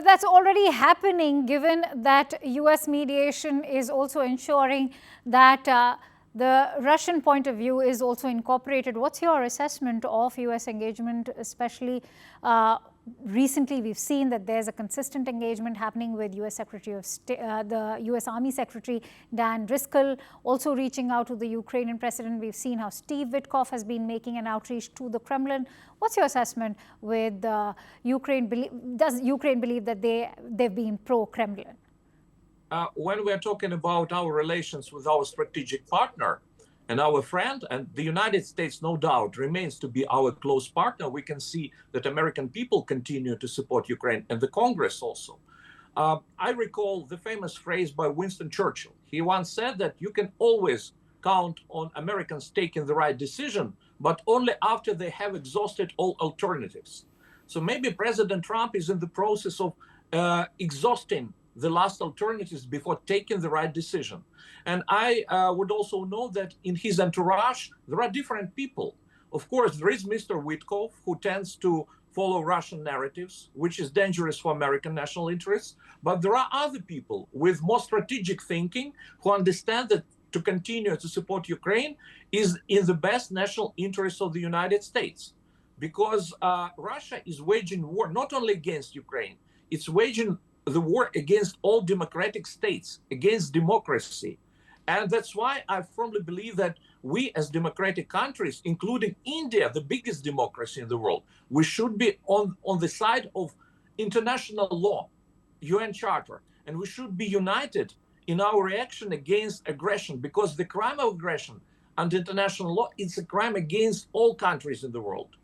that's already happening, given that US mediation is also ensuring that the Russian point of view is also incorporated. What's your assessment of US engagement, especially recently we've seen that there's a consistent engagement happening with US Secretary of State, the US Army Secretary Dan Driscoll also reaching out to the Ukrainian president. We've seen how Steve Witkoff has been making an outreach to the Kremlin. What's your assessment with Ukraine? Does Ukraine believe that they've been pro-Kremlin? When we're talking about our relations with our strategic partner and our friend, and the United States, no doubt, remains to be our close partner, we can see that American people continue to support Ukraine, and the Congress also. I recall the famous phrase by Winston Churchill. He once said that you can always count on Americans taking the right decision, but only after they have exhausted all alternatives. So maybe President Trump is in the process of exhausting the last alternatives before taking the right decision. And I would also know that in his entourage, there are different people. Of course, there is Mr. Witkoff, who tends to follow Russian narratives, which is dangerous for American national interests. But there are other people with more strategic thinking who understand that to continue to support Ukraine is in the best national interest of the United States. Because Russia is waging war not only against Ukraine, it's waging the war against all democratic states, against democracy. And that's why I firmly believe that we as democratic countries, including India, the biggest democracy in the world, we should be on the side of international law, UN Charter, and we should be united in our reaction against aggression, because the crime of aggression under international law is a crime against all countries in the world.